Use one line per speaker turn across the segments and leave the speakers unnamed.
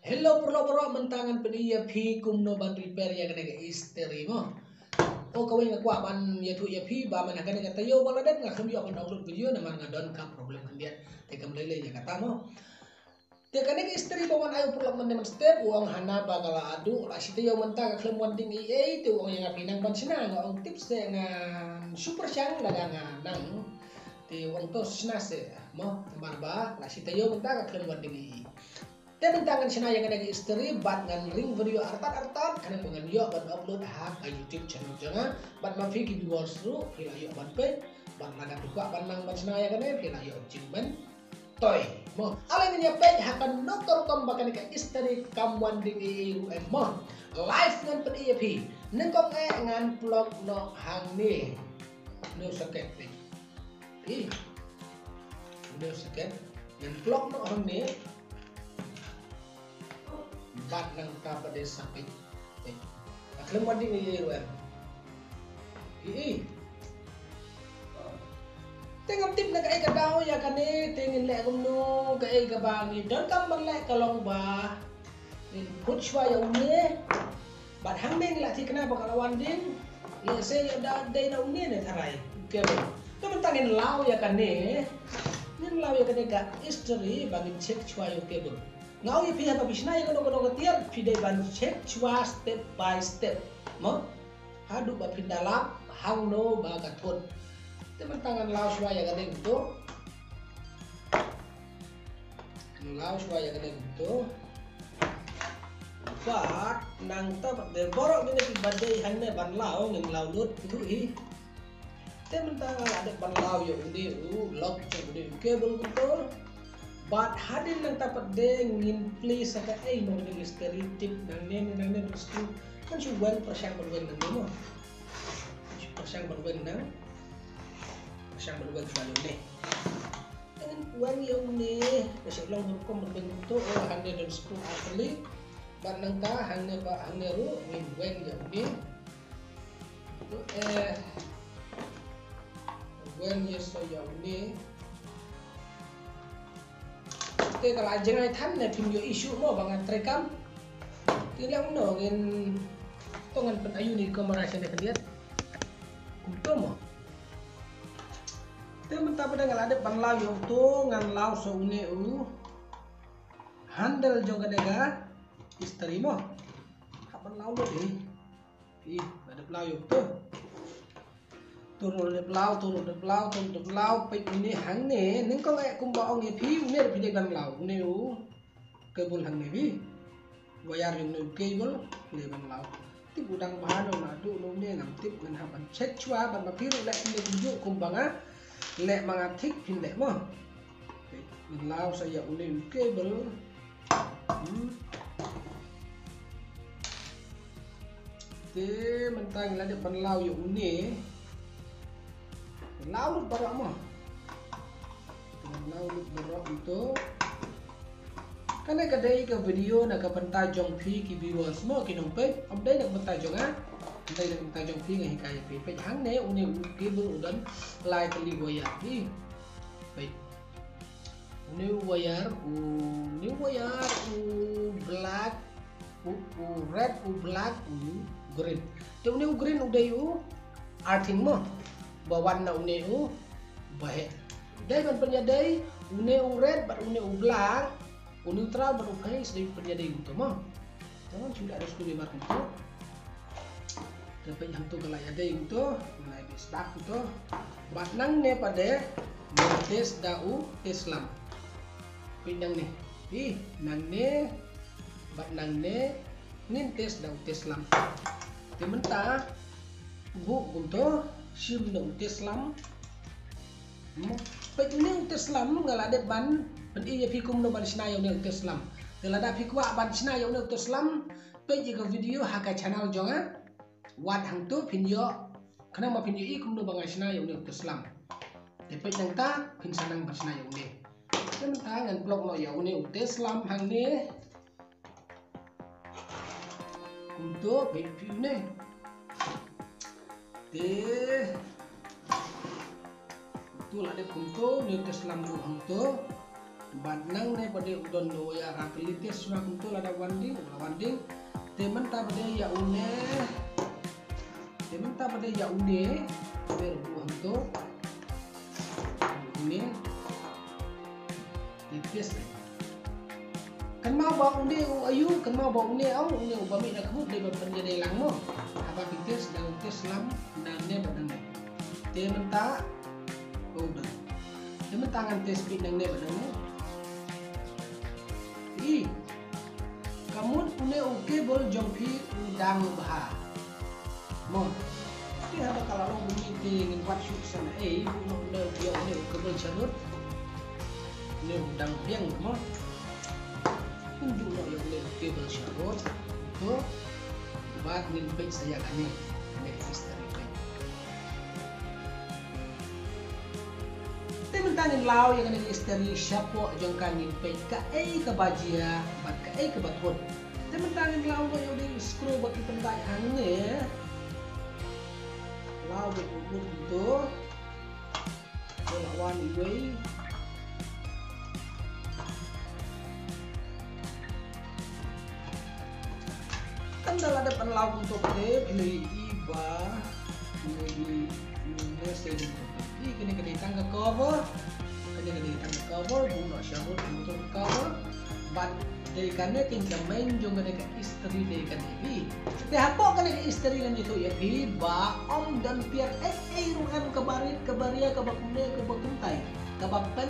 Hello pro mentangan peniya phi kum no ban repair ya kene isteri mo. O kawin nga kwa ban ya tu ya phi ba man kene kata yo baladet nga kham yo ban download video na man nga don ka problem kandian te kam lele ya kata mo. Te kene isteri ba man ayo pulang man step uang hana ba kala adu la site yo mentang klem wan ding te uang yang pinang ban sina nga ong tips te nga super syang daga nga nang te uang to sina se mo marba la site yo mentang klem wan ding dan tangan sina yang ada istri bat ngan ring video artat karena mengan yo ban upload ha ke YouTube channel jangan bat ma fiki video seru pila yo ban pe ban nada buka ban nang ban sina yang ada pila yo jingmen toy mo ala ni pe hakan nokor kom bakan ke istri kamwan ding mo live ngan pen EP neng kong ngan vlog no hang ni no saket ni no saket ngan vlog no hang ni bat nang ka pada sampai aklem wadi ni ruan tengam tip nak ai ka daw ya kane tengin le gumno ka ai ka bangi don kam man le kalong ba in put shwa ya une bat hang ding la ti kana ba kalawan din ya se ya da dai na une ne tharai ke ba to man tangin law ya kane nin law ya kane ka history bagi check shwa yo ke ba ngau ya pihak kabisna yang kadang-kadang tiap pidai ban check cua step by step mo hadu ba pindalap hang no ba gatot teman tangan lau shwa ya kadang itu lau shwa ya kadang itu bat nang ta de borok ni di badai hanne ban lau ning lau lut itu teman tangan ada ban lau ya ini lock jadi kabel gitu bat hadir nang tapat de ngin please saka ay no ni stereotype nang ne rustu kan suwan persyang berwen nang mo persyang berwen nang selalu ne dengan wan yung ne kasi long hukum berwen to o hande dan screw asli bat nang ta hande ba hande ru min wen yung ne to wen yeso yung ne ke kalau aja ngai tham ne video isu mo bangan trekam tilang no ngin tongan pen ayu ni kamera sene kalian kuto mo temen ta pada ngalade pan law yo to ngan law so une handle jong kadega istri mo hapan law lo ada law yo to turun de blau pe ini hang ne ning ko ai kum ba ong phi ne phi de ban lau ne kebul hang ne bi wayar yung ne kebul le ban lau ti budang bahan no madu no ne ngam tip ngan ha ban check chua ban ba phiru le ne ju kum banga le manga thik phin le mo ban lau sa ya ne kebul te mentang la de ban lau yo ne laut barak mah laut barak itu karena kadai ke video nak pentajong pi ki viewers mo kinong pe update nak pentajong update nak pentajong pi ngai kaya pe hang ne une ke bu udan lai kali wayar ni pe une wayar black red black green te une green udah yu arting mo bawan na une bahe dai ban penyadai une red bat une black neutral bat face dari penyadai itu mah teman sudah ada studi bar itu dapat yang tu galai ada itu mulai start itu bat nang ne pada tes dau Islam pindang nih nang ne bat nang ne nin tes dau Islam tementah bu untuk sim no Islam pe ni Islam ngala de ban pen iya fikum no ban sina yo ne Islam telada fikwa ban sina yo ne Islam pe jika video haka channel jonga wat hang tu video kana ma video i kum no bang sina yo ne Islam de pe nang ta pin sanang ban sina yo ne kan ta ngan blog no yo ne Islam hang ne untuk video ne itu lah de punto ni Islam lu hang tu Banang ne pada udon do ya rapilites sudah kuntul ada wanding temen ta pada ya une berbuah untuk ini tipis kan mau bawa unde ayu kan mau bawa unde au unde ubami nak mut de penjadi lang mo apa tipis dan tes lam dan ne badan temen ta udah temen tangan tes pit nang ne badan kamu une oke bol jompi udang bah mo ti haba kalau lo bunyi ingin buat shoot sana buno dia oke bol charut ne udang piang mo unjuk lo yang oke bol charut to buat ngin saya kani istri tangin lau yang ada istri siapa jong kangin pe ka bajia bat ka ke baton tangin lau yang di screw bagi pendai hangnya lau betul itu lawan iwe kan dalam depan lau untuk beli iba beli ini kena tangga cover buno syahut untuk cover but dari karena tinggal main juga dengan istri dari kan ini apa kan istri kan itu ya ba om dan piar ruan kebaria kebakunde kebakuntai kebapan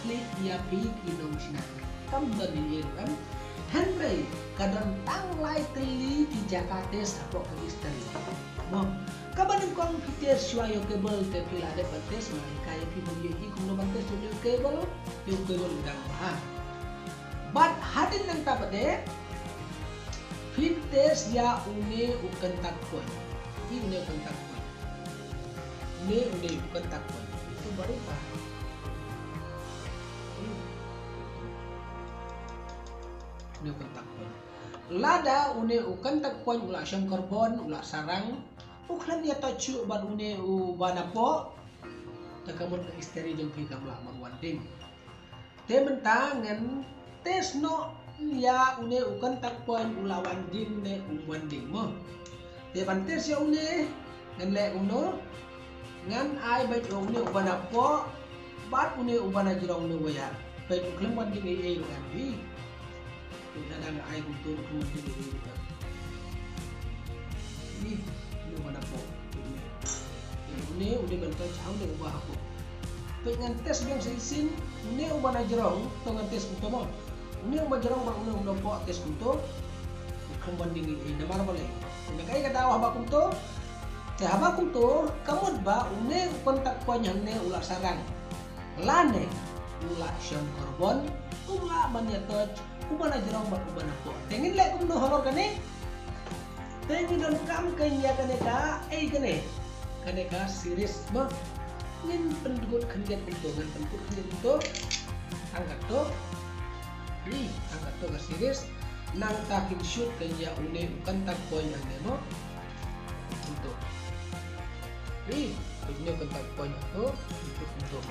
klik ya kinong sinan kam dari ruan Henry kadang tanglai teli di Jakarta sapok ke istri mom kaban kong fitir suayo kebel te pila de bates mai kaya pi mo yi kuno bates de kebel udang bah but hadin nang tabade fites ya une ukan takon une ukan takon une ukan takon itu baru bah une ukan takon lada une ukan takon ulah syam karbon ulah sarang uklan dia tacu ban une bana po takamun isteri jong pi kamla mangwanding temen tangan tesno ya une ukan takpoin ulawan din ne wanding mo te bantes ya une ngan le uno ngan ai bai une bana po bat une ubana jirong ne waya bai uklan wanding ro ambi dadang ai kuntur kumanding ni mana po ini udah bentuk jauh dari ubah aku pengen tes biang seisin ini ubah najerong pengen tes untuk mo ini ubah jerong bang udah po tes untuk bukan banding ini nama apa lagi ini kayak kata awak untuk teh abak untuk kamu ba ini kontak panjang ne ulah sarang lane ulah syam karbon ulah banyak touch ubah najerong bang ubah napo tengin lek kumno horor kane Tengi don kam kanya kaneka series mah ngin pendukut kandiat untungan pendukut kandiat untuk angkat to ke series nang takin shoot kanya une bukan tak poin yang demo untuk ini bukan tak poin itu untuk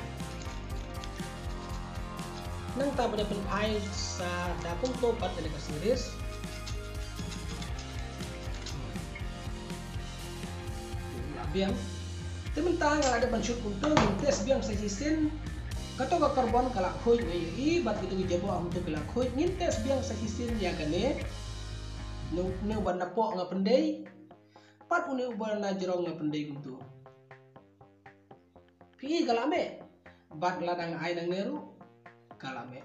nang tak pada pen air sa dapung to pat ke series biang temen tangan ada pensut untuk tes biang sajisin kato ka karbon kala khoi ngai bat itu jabo untuk kala khoi tes biang sajisin ya kane no banda po nga pendai pat une ubana jerong nga pendai kuntu pi kalame bat ladang ai nang neru kalame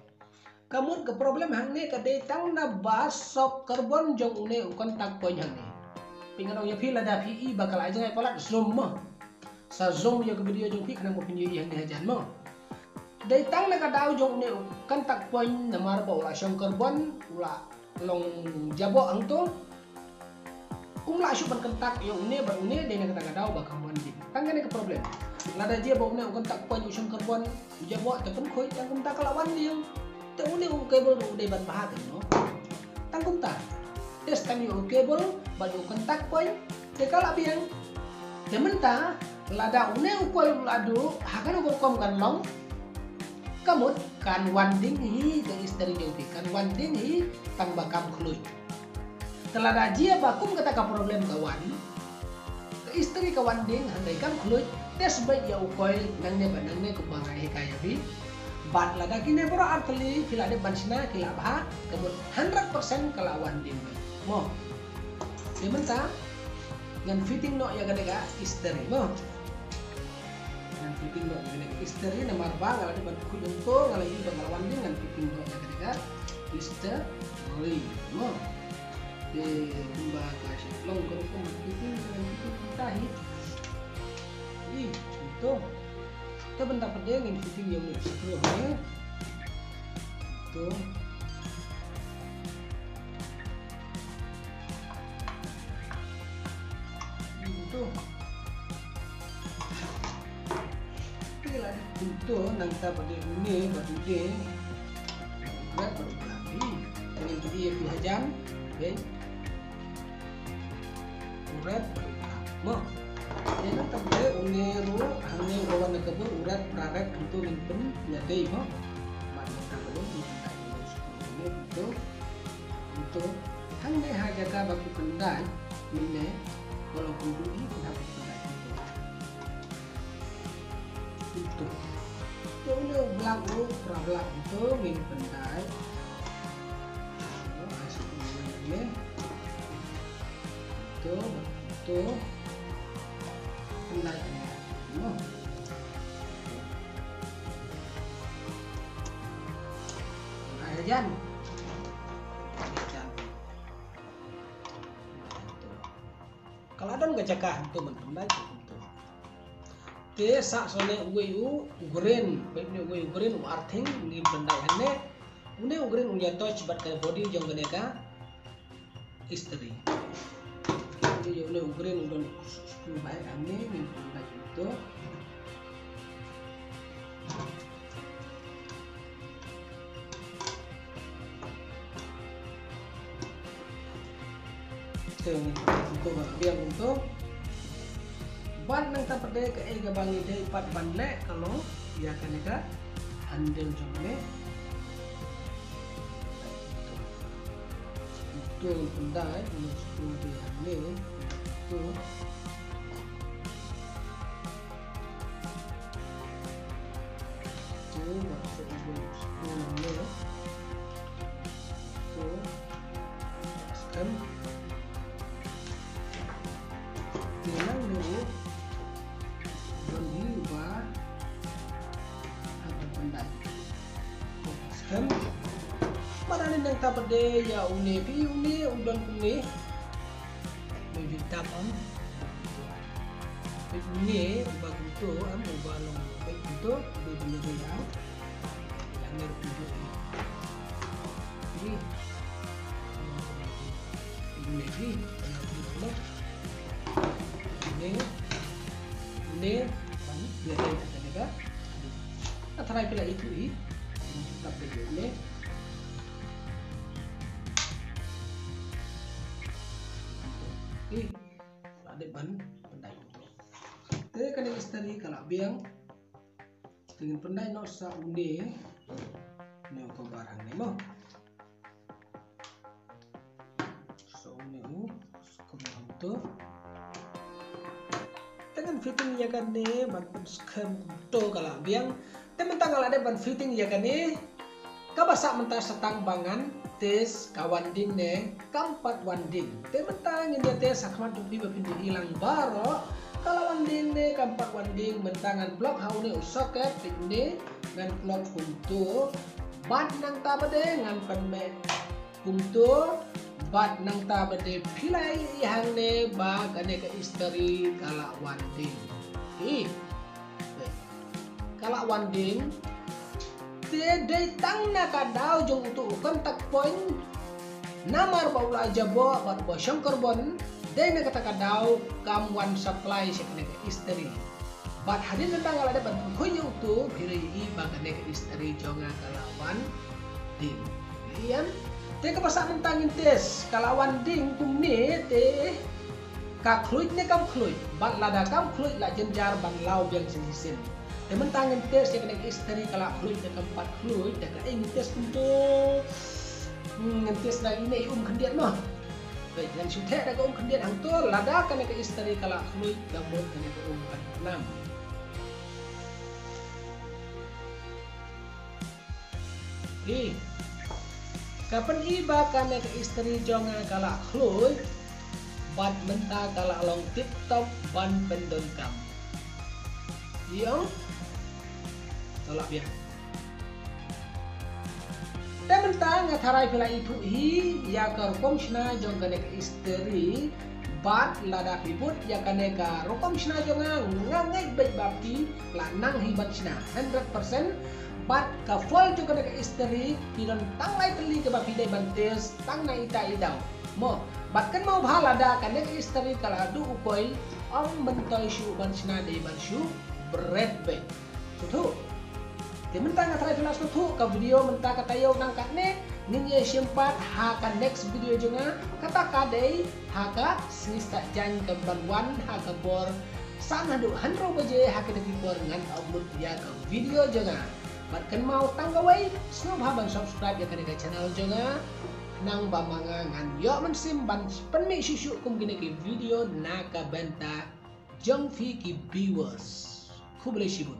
kamun ke problem hang ne kade tang na basop karbon jong une ukon tak poin hang ne pingarong ya pila da pi bakal aja ngai palat zoom mo sa zoom ya ke video jong pi kana mo pinyi yang hajan mo dai tang na ka daw jong ne kan tak poin na mar ba ula syang karbon ula long jabo ang to umla syu ban kentak yo une ba une dai na ka daw ba ka mandi tang ne ke problem lada dia ba une kan tak poin syang karbon jabo ta kan khoi tang kum ta kalawan diang ta une cable dai ban bahat no tang kum ta tes kami cable baju kontak poin dekala biang dementa lada une ukoi ladu hakan ukom kan long kamut kan wanding hi ke istri jopi kan wanding hi tang bakam khluy telada jia bakum kata ka problem kawan ke istri ka wanding handai kam khluy tes baik ya ukoy nang ne ku bangai kaya bi bat lada kine bro artli kila de bansina kila bah kamut 100% kala wanding mo dimenta ngan fitting no ya kadega istri mo ngan fitting no ya kadega istri na marba ngala de bantu junto ngala yi do ngala wanding ngan fitting no ya kadega istri mo de kumba kasih long ko fitting ngan fitting tahi itu kita bentar pada ngin fitting yang ni sebelumnya itu itu nang ta pada ini batu dia berat baru lagi dengan dia belajar okay berat baru mau ya tak boleh uniru hanya kawan nekabo urat praret untuk minum nyadai mo mana kalau itu untuk hanya harga ka baku kendai mine kalau kundi kenapa kendai itu ini belagu prabla itu min kendai hasil ini itu kendai no ayan kalau ada nggak cakap itu mendai itu desa soalnya uyu ugurin baiknya uyu ugurin arting di pendayane une ugurin unya touch bat kayak body jong ganeka istri jadi une ugurin udah baik kami di pendai itu untuk biar untuk ban nang ta pada ke ega bangi dei pat ban le kalau ya kan ega handle jomne itu pendai untuk di handle itu masuk ini itu stem bilang dulu berubah apa pendai stem mana yang tak berde ya uni udan uni menuju tapam ini ubah itu ubah long itu berbeda yang berbeda ini kan biasa ada juga antara pila itu tetap begini ada ban pendai itu kan istri kalau biang dengan pendai no sa undi ne ko barang ne mo so ne ko to dengan fitting ya kan ne ban skem to kalau biang tementang kalau ada ban fitting ya kan ne kabasa mentas setang bangan tes kawanding ne kampat wanding tementang ini tes sakmat dupi bapindi hilang baro kalau wanding ne kampat wanding bentangan blok haune soket tikne ngan plot kuntu bat nang tabade ngan penme kuntu bat nang tabade pilai yang ne ba kane ke istri kala wanding kala wanding de tang na kadau jong untuk kontak point namar baula jabo bat bo syangkar bon de na kata kadau kam one supply sekne ke istri bat hadin tentang ala dapat kuyu tu biri i bagane ke istri jonga kalawan ding lian te ka pasak mentangin tes kalawan ding kumne te ka khluit ne kam khluit bat lada kam khluit la jenjar ban lau biang sinisin Mentang tes yang kena isteri kalau fluid dekat 4 fluid dekat tes untuk tes lagi ini kendiat mah. Baik yang sudah dekat kendiat hang tu lada kena ke isteri kalau fluid gabut kena ke 6. Kapan iba kena ke isteri jonga kalau fluid bat mentah kalau long tip top ban pendon kam. Yang tolak biar. Dan mentang ngatarai pila ibu ya kerkom shna jong kene ke isteri bat lada piput ya kene ka rokom shna jong ngangai baik bapi la nang hibat shna 100% bat ka full jong kene ke isteri pilon tanglai peli ke bapi dai bantes tang na ita idau mo bat kan mau bhalada kene ke isteri kala du ukoi ong mentoi shu ban shna dai ban shu berat baik tutu. Di mentang ngatrai tulas tutu ke video mentang kata yo nangkat ne ninye sempat haka next video juga kata kadai haka sinista jan ke banwan haka bor sana du hanro baje haka de bor ngan upload dia ke video juga. Batkan mau tanggawai snob haban subscribe ya ke channel juga nang bamanga ngan yo mensimpan penmi susu kum gini ke video naka benta jong fi ki viewers. Kublai shibun.